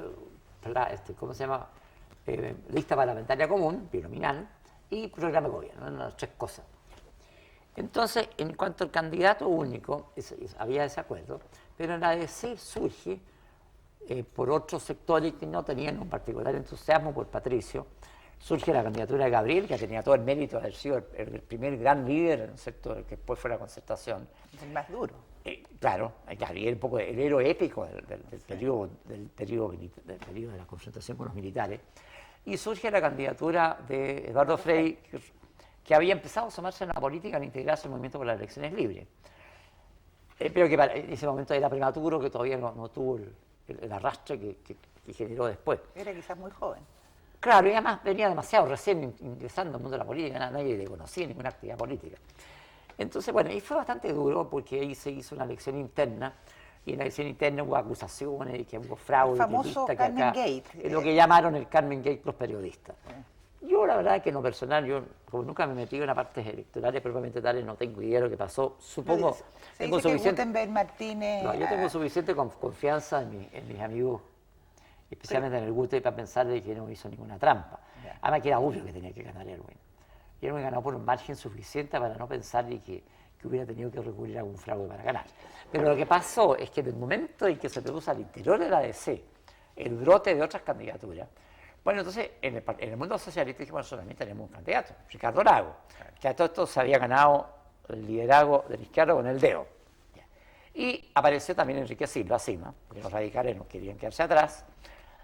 ¿cómo se llama? Lista parlamentaria común, binominal, y programa de gobierno, eran las tres cosas. Entonces, en cuanto al candidato único, había ese acuerdo, pero en la ADC surge, por otros sectores que no tenían un particular entusiasmo por Patricio, surge la candidatura de Gabriel, que tenía todo el mérito de haber sido el primer gran líder en un sector que después fue la Concertación. El más duro. Claro, Gabriel, un poco el héroe épico del periodo de la confrontación con los militares. Y surge la candidatura de Eduardo Frei, que había empezado a sumarse en la política al integrarse al movimiento por las elecciones libres. Pero que en ese momento era prematuro, que todavía no tuvo el arrastre que generó después. Era quizás muy joven. Claro, y además venía demasiado recién ingresando al mundo de la política, nadie le conocía ninguna actividad política. Entonces, bueno, y fue bastante duro porque ahí se hizo una elección interna, y en la elección interna hubo acusaciones, que hubo fraude. El famoso Carmen Gate. Lo que llamaron el Carmen Gate los periodistas. Yo la verdad es que en lo personal, yo como nunca me he metido en las partes electorales propiamente tales, no tengo idea de lo que pasó. Supongo, tengo suficiente... Martínez... No, yo tengo suficiente confianza en mis amigos, especialmente en el Gute, para pensar de que no hizo ninguna trampa. Además que era obvio que tenía que ganar Aylwin. Y Aylwin ganó por un margen suficiente para no pensar de que hubiera tenido que recurrir a algún fraude para ganar. Pero lo que pasó es que en el momento en que se produjo al interior de la ADC el brote de otras candidaturas, bueno, entonces en el mundo socialista dijimos, bueno, solamente tenemos un candidato, Ricardo Lagos, que a todo esto se había ganado el liderazgo de la izquierda con el dedo. Y apareció también Enrique Silva, Sima, porque los radicales no querían quedarse atrás,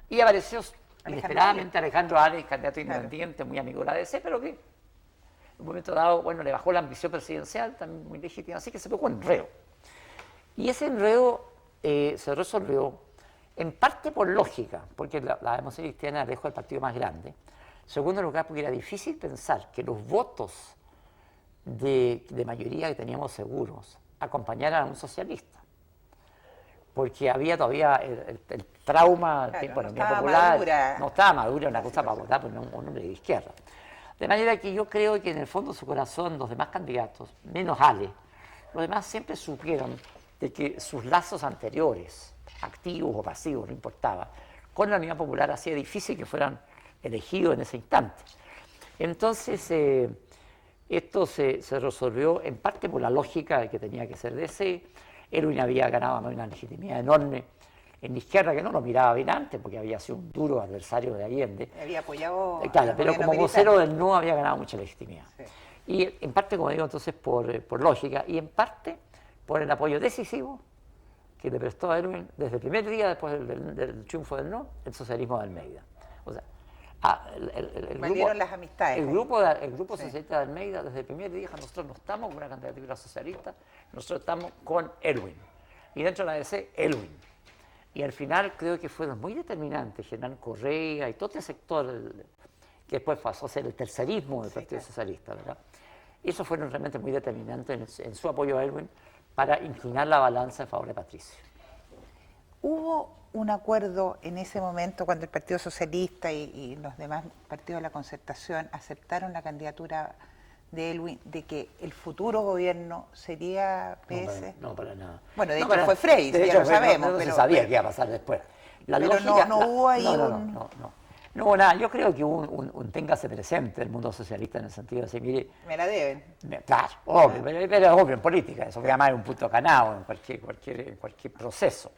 y apareció inesperadamente Alejandro Álvarez, candidato independiente, muy amigo de la ADC, pero que en un momento dado, bueno, le bajó la ambición presidencial, también muy legítima, así que se tocó un enredo. Y ese enredo se resolvió en parte por lógica, porque la democracia cristiana era lejos del partido más grande. En segundo lugar, porque era difícil pensar que los votos de mayoría que teníamos seguros acompañaran a un socialista. porque había todavía el trauma, Claro, bueno, no Unión estaba Popular, madura no estaba madura, una la cosa para votar por un hombre de izquierda. De manera que yo creo que en el fondo de su corazón, los demás candidatos, menos Ale, los demás siempre supieron de que sus lazos anteriores, activos o pasivos, no importaba, con la Unión Popular hacía difícil que fueran elegidos en ese instante. Entonces, esto se resolvió en parte por la lógica de que tenía que ser DC. Erwin había ganado una legitimidad enorme en la izquierda, que no lo miraba bien antes, porque había sido un duro adversario de Allende. Había apoyado. Claro, pero como vocero del no había ganado mucha legitimidad. Sí. Y en parte, como digo, entonces por lógica, y en parte por el apoyo decisivo que le prestó a Erwin desde el primer día después del triunfo del no, el socialismo de Almeida. O sea, valieron las amistades. El grupo Sí. socialista de Almeida, desde el primer día dijo: nosotros no estamos con una candidatura socialista, nosotros estamos con Erwin. Y dentro de la DC, Erwin. Y al final creo que fueron muy determinantes Germán Correa y todo este sector que después pasó a ser el tercerismo del Partido Socialista, ¿verdad? Y esos fueron realmente muy determinantes en su apoyo a Erwin para inclinar la balanza en favor de Patricio. ¿Hubo un acuerdo en ese momento cuando el Partido Socialista y los demás partidos de la Concertación aceptaron la candidatura de Erwin, de que el futuro gobierno sería PS? No, para nada. Bueno, de No, hecho fue Frey, de ya hecho lo sabemos. no pero, se sabía qué iba a pasar después. La pero lógica, no hubo ahí no hubo nada. Yo creo que hubo un téngase presente el mundo socialista en el sentido de decir, mire, me la deben. claro, obvio, pero obvio en política, eso además es un punto ganado en cualquier proceso.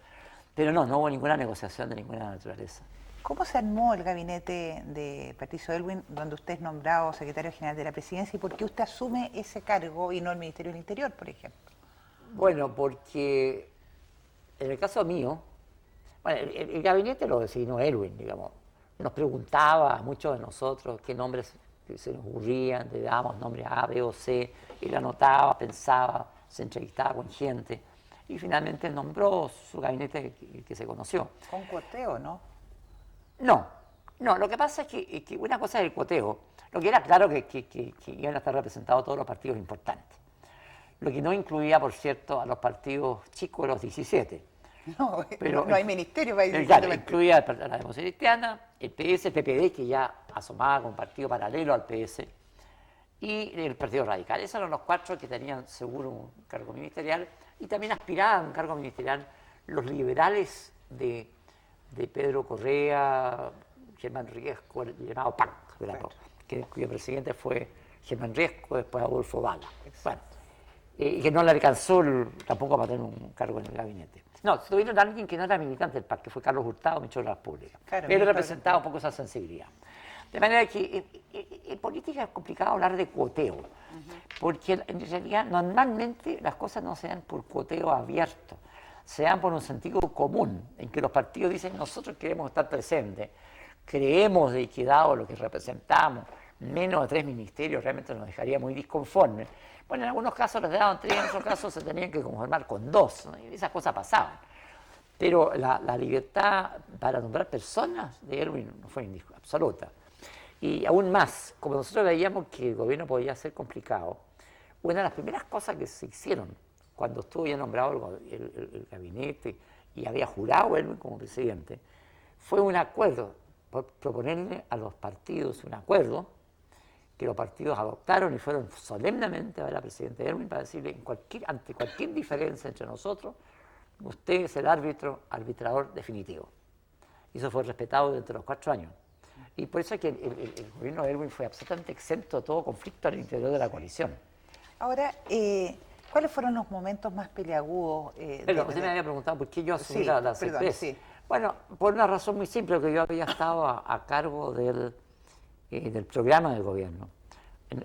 Pero no hubo ninguna negociación de ninguna naturaleza. ¿Cómo se armó el gabinete de Patricio Aylwin, donde usted es nombrado secretario general de la presidencia, y por qué usted asume ese cargo y no el Ministerio del Interior, por ejemplo? Bueno, porque en el caso mío, bueno, el gabinete lo designó Erwin, digamos. Nos preguntaba a muchos de nosotros qué nombres se nos ocurrían, le dábamos nombres A, B o C, él anotaba, pensaba, se entrevistaba con gente y finalmente nombró su gabinete que se conoció. Con cuoteo, ¿no? No, lo que pasa es que una cosa es el cuoteo, lo que era claro que iban a estar representados todos los partidos importantes, lo que no incluía, por cierto, a los partidos chicos de los 17. No, Pero, no hay ministerio para ir. claro, incluía la Democracia Cristiana, el PS, el PPD, que ya asomaba como partido paralelo al PS, y el Partido Radical. Esos eran los cuatro que tenían seguro un cargo ministerial y también aspiraban a un cargo ministerial los liberales de Pedro Correa, Germán Riesco, el llamado PAC, cuyo presidente fue Germán Riesco, después Adolfo Bala. Bueno, y que no le alcanzó tampoco para tener un cargo en el gabinete. No, tuvieron a alguien que no era militante del PAC, que fue Carlos Hurtado, ministro de las Públicas. Claro, Él representaba un poco esa sensibilidad. De manera que en política es complicado hablar de cuoteo, porque en realidad normalmente las cosas no se dan por cuoteo abierto, se dan por un sentido común, en que los partidos dicen: nosotros queremos estar presentes, creemos de que dado lo que representamos, menos de 3 ministerios realmente nos dejaría muy disconformes. Bueno, en algunos casos les daban 3, en otros casos se tenían que conformar con 2, ¿no? Y esas cosas pasaban. Pero la libertad para nombrar personas de Erwin no fue absoluta. Y aún más, como nosotros veíamos que el gobierno podía ser complicado, una de las primeras cosas que se hicieron cuando estuvo ya nombrado el gabinete y había jurado Erwin como presidente, fue un acuerdo, por proponerle a los partidos un acuerdo que los partidos adoptaron y fueron solemnemente a ver al presidente Erwin para decirle: ante cualquier diferencia entre nosotros, usted es el arbitrador definitivo. Y eso fue respetado durante los 4 años. Y por eso es que el gobierno de Erwin fue absolutamente exento de todo conflicto al interior de la coalición. Ahora, ¿cuáles fueron los momentos más peliagudos? Pero usted me había preguntado por qué yo asumí la CPS. perdón, sí. Bueno, por una razón muy simple, que yo había estado a cargo del programa del gobierno.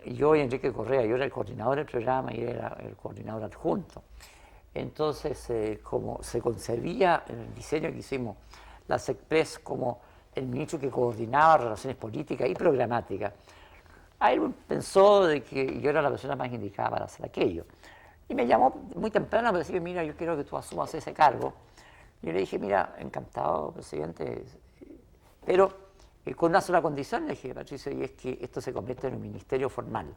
Yo y Enrique Correa, yo era el coordinador del programa y él era el coordinador adjunto. Entonces, como se concebía en el diseño que hicimos la CECPRES como el ministro que coordinaba relaciones políticas y programáticas, él pensó de que yo era la persona más indicada para hacer aquello. Y me llamó muy temprano para decirme: mira, yo quiero que tú asumas ese cargo. Yo le dije: mira, encantado, presidente, pero con una sola condición, le dije: Patricio, y es que esto se convierte en un ministerio formal,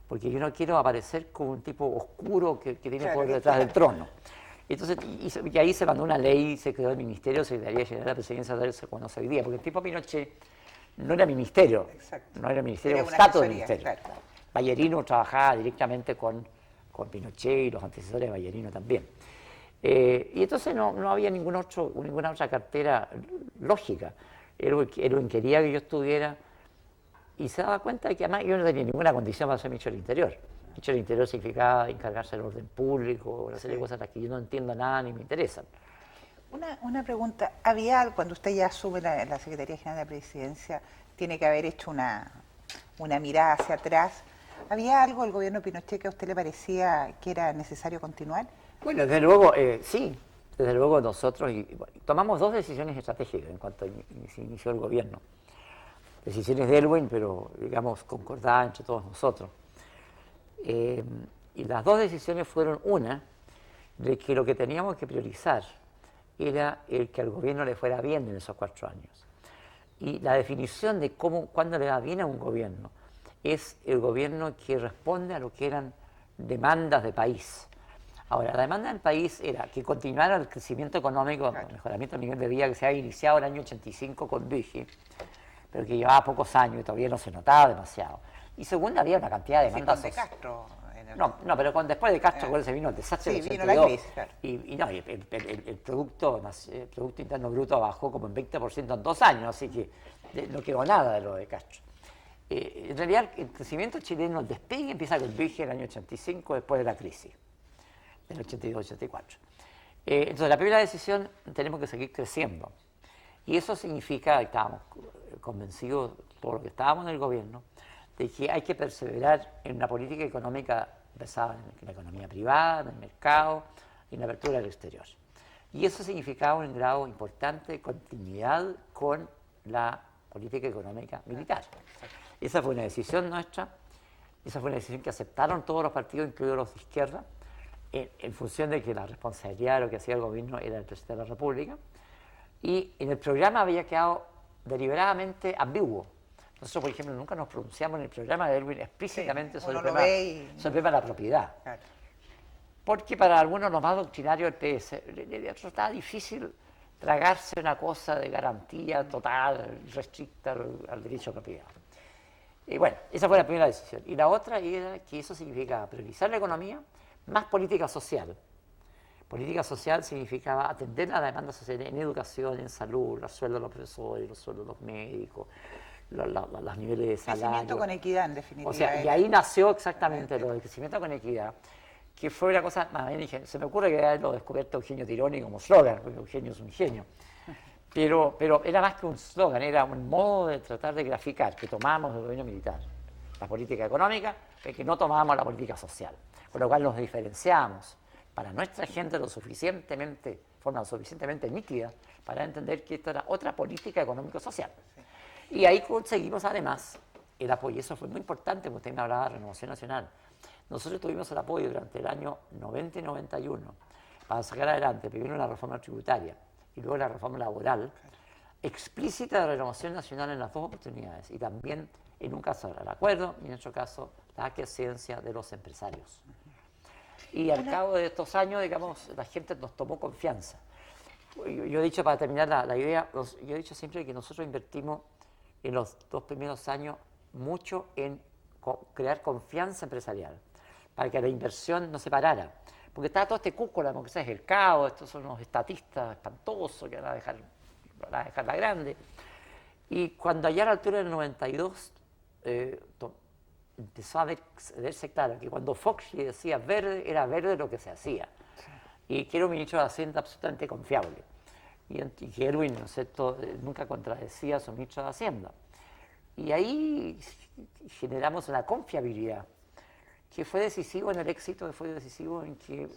porque yo no quiero aparecer como un tipo oscuro que tiene por detrás del trono. Entonces, y ahí se mandó una ley, se creó el Ministerio de Secretaría General de la Presidencia de se conoce hoy día, porque el tipo Pinochet no era ministerio, Exacto. no era ministerio, Era era una status del asesoría, ministerio. claro. Ballerino trabajaba directamente con Pinochet y los antecesores de Ballerino también. Y entonces no había ninguna otra cartera lógica. Erwin quería que yo estuviera y se daba cuenta de que además yo no tenía ninguna condición para ser ministro del Interior. Ministro del Interior significaba encargarse del orden público, una serie de cosas de las que yo no entiendo nada ni me interesan. Una pregunta, ¿había algo, cuando usted ya asume la Secretaría General de la Presidencia, tiene que haber hecho una mirada hacia atrás? ¿Había algo del gobierno Pinochet que a usted le parecía que era necesario continuar? Bueno, desde luego, sí. Desde luego nosotros tomamos dos decisiones estratégicas en cuanto se inició el gobierno. Decisiones de Erwin, pero digamos concordadas entre todos nosotros. Y las dos decisiones fueron una, de que lo que teníamos que priorizar era el que al gobierno le fuera bien en esos 4 años. Y la definición de cuándo le va bien a un gobierno es el gobierno que responde a lo que eran demandas de país. Ahora, la demanda del país era que continuara el crecimiento económico, el mejoramiento del nivel de vida que se había iniciado en el año 85 con Duque, pero que llevaba pocos años y todavía no se notaba demasiado. Y segunda, había una cantidad de demandas sociales. No, pero después de Castro se vino el desastre del 82, vino la crisis, claro. El Producto Interno Bruto bajó como en 20% en 2 años, así que no quedó nada de lo de Castro. En realidad, el crecimiento chileno, el despegue empieza con Duque en el año 85, después de la crisis, del 82-84. Entonces, la primera decisión, tenemos que seguir creciendo. Y eso significa, estábamos convencidos, por lo que estábamos en el gobierno, de que hay que perseverar en una política económica basada en la economía privada, en el mercado y en la apertura al exterior. Y eso significaba un grado importante de continuidad con la política económica militar. Esa fue una decisión nuestra, esa fue una decisión que aceptaron todos los partidos, incluidos los de izquierda, en función de que la responsabilidad de lo que hacía el gobierno era del presidente de la República. Y en el programa había quedado deliberadamente ambiguo. Nosotros, por ejemplo, nunca nos pronunciamos en el programa de Erwin explícitamente sobre el tema de la propiedad. Claro. Porque para algunos, los más doctrinarios del PS, le resultaba difícil tragarse una cosa de garantía total, restricta al derecho a propiedad. Y bueno, esa fue la primera decisión. Y la otra era que eso significaba priorizar la economía más política social. Política social significaba atender a la demanda social en educación, en salud, los sueldos de los profesores, los sueldos de los médicos, los niveles de salario. Crecimiento con equidad, en definitiva. O sea, y ahí nació exactamente lo del crecimiento con equidad, que fue una cosa, se me ocurre que lo descubierto Eugenio Tironi como slogan, porque Eugenio es un genio. Pero era más que un slogan, era un modo de tratar de graficar que tomábamos del gobierno militar, la política económica, pero que no tomábamos la política social, con lo cual nos diferenciábamos para nuestra gente de forma suficientemente nítida para entender que esto era otra política económico-social. Y ahí conseguimos además el apoyo, y eso fue muy importante, porque usted me hablaba de Renovación Nacional. Nosotros tuvimos el apoyo durante el año 90 y 91 para sacar adelante primero la reforma tributaria y luego la reforma laboral, explícita de Renovación Nacional en las dos oportunidades, y también en un caso el acuerdo y en otro caso la aquiescencia de los empresarios. Y al cabo de estos años, digamos, la gente nos tomó confianza. Yo he dicho, para terminar la idea, yo he dicho siempre que nosotros invertimos en los 2 primeros años mucho en crear confianza empresarial, para que la inversión no se parara. Porque estaba todo este cúculo, como que es el caos, estos son unos estatistas espantosos que van a dejar la grande. Y cuando allá a la altura del 92, empezó a verse claro que cuando Fox decía verde, era verde lo que se hacía. Y que era un ministro de Hacienda absolutamente confiable. Y que Erwin, ¿no es cierto?, nunca contradecía a su ministro de Hacienda. Y ahí generamos una confiabilidad que fue decisivo en el éxito, que fue decisivo en que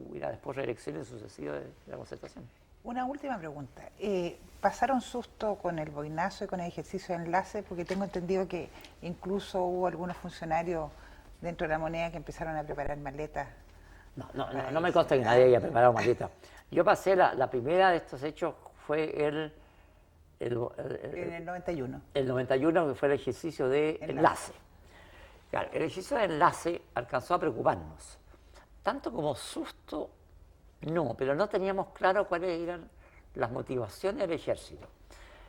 hubiera después reelecciones sucesivas de la concertación. Una última pregunta. ¿Pasaron susto con el boinazo y con el ejercicio de enlace? Porque tengo entendido que incluso hubo algunos funcionarios dentro de la moneda que empezaron a preparar maletas. No me consta que nadie haya preparado maletas. Yo pasé, la primera de estos hechos fue en el 91. El 91, que fue el ejercicio de enlace. Claro, el ejercicio de enlace alcanzó a preocuparnos, tanto como susto No, pero no teníamos claro cuáles eran las motivaciones del ejército.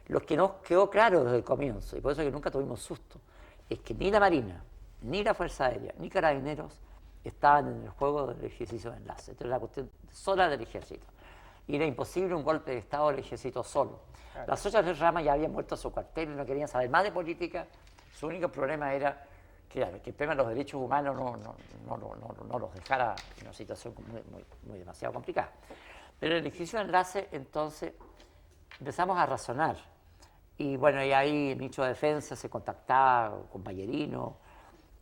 Lo que nos quedó claro desde el comienzo, y por eso que nunca tuvimos susto, es que ni la Marina, ni la Fuerza Aérea, ni Carabineros estaban en el juego del ejercicio de enlace. Esto era una cuestión sola del ejército. Y era imposible un golpe de Estado del ejército solo. Claro. Las otras tres ramas ya habían muerto a su cuartel y no querían saber más de política. Su único problema era que el tema de los derechos humanos no los dejara en una situación muy demasiado complicada. Pero en el ejercicio de enlace, entonces, empezamos a razonar. Y bueno, y ahí el ministro de Defensa se contactaba con Ballerino,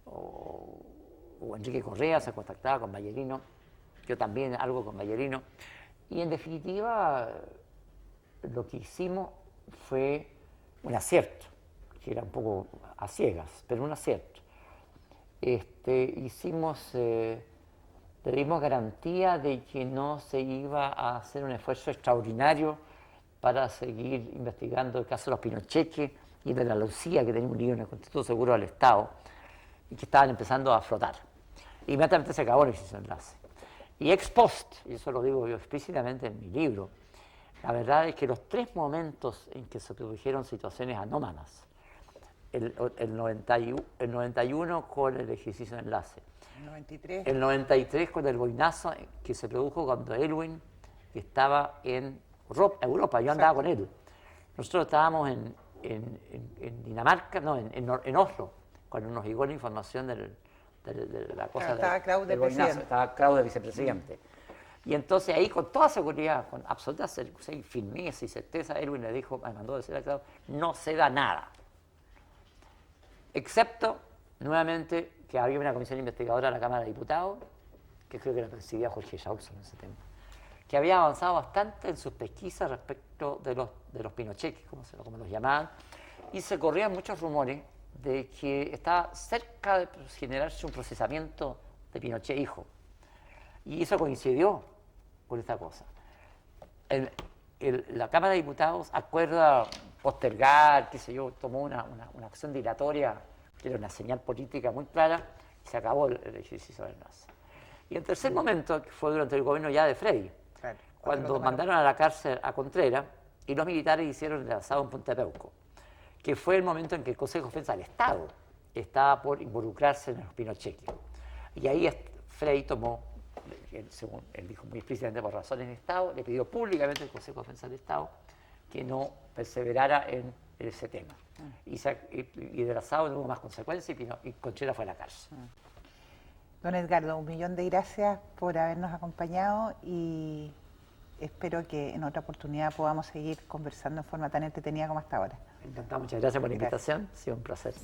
o Enrique Correa se contactaba con Ballerino, yo también algo con Ballerino. Y en definitiva, lo que hicimos fue un acierto, que era un poco a ciegas, pero un acierto. Le dimos garantía de que no se iba a hacer un esfuerzo extraordinario para seguir investigando el caso de los Pinocheques y de la Lucía, que tenía un lío en el Instituto Seguro del Estado y que estaban empezando a flotar. Inmediatamente se acabó el ejercicio de enlace. Y ex post, y eso lo digo yo explícitamente en mi libro, la verdad es que los tres momentos en que se produjeron situaciones anómalas, el 91 con el ejercicio de enlace, el 93 con el boinazo que se produjo cuando Elwin estaba en Europa, yo andaba con él. Nosotros estábamos en Dinamarca, no, en Oslo, cuando nos llegó la información de la cosa del boinazo, estaba Kraus de vicepresidente. Y entonces ahí con toda seguridad, con absoluta firmeza y certeza, Elwin le dijo, me mandó a decir a Kraus, no se da nada. Excepto, nuevamente, que había una comisión investigadora de la Cámara de Diputados, que creo que la presidía Jorge Jackson en ese tema, que había avanzado bastante en sus pesquisas respecto de los Pinocheques, como los llamaban, y se corrían muchos rumores de que estaba cerca de generarse un procesamiento de Pinochet hijo. Y eso coincidió con esta cosa. La Cámara de Diputados acuerda postergar, qué sé yo, tomó una acción dilatoria, que era una señal política muy clara, y se acabó el ejercicio del enlace. Y el tercer momento, que fue durante el gobierno ya de Frey, claro, cuando mandaron a la cárcel a Contreras y los militares hicieron el asado en Punta Peuco, que fue el momento en que el Consejo de Defensa del Estado estaba por involucrarse en los Pinocheques. Y ahí Frey tomó, según él dijo muy explícitamente por razones de Estado, le pidió públicamente al Consejo de Defensa del Estado que no perseverara en ese tema. Y del asado no hubo más consecuencias y Contreras fue a la cárcel. Don Edgardo, 1.000.000 de gracias por habernos acompañado y espero que en otra oportunidad podamos seguir conversando en forma tan entretenida como hasta ahora. Encantado, muchas gracias por la invitación, ha sido un placer.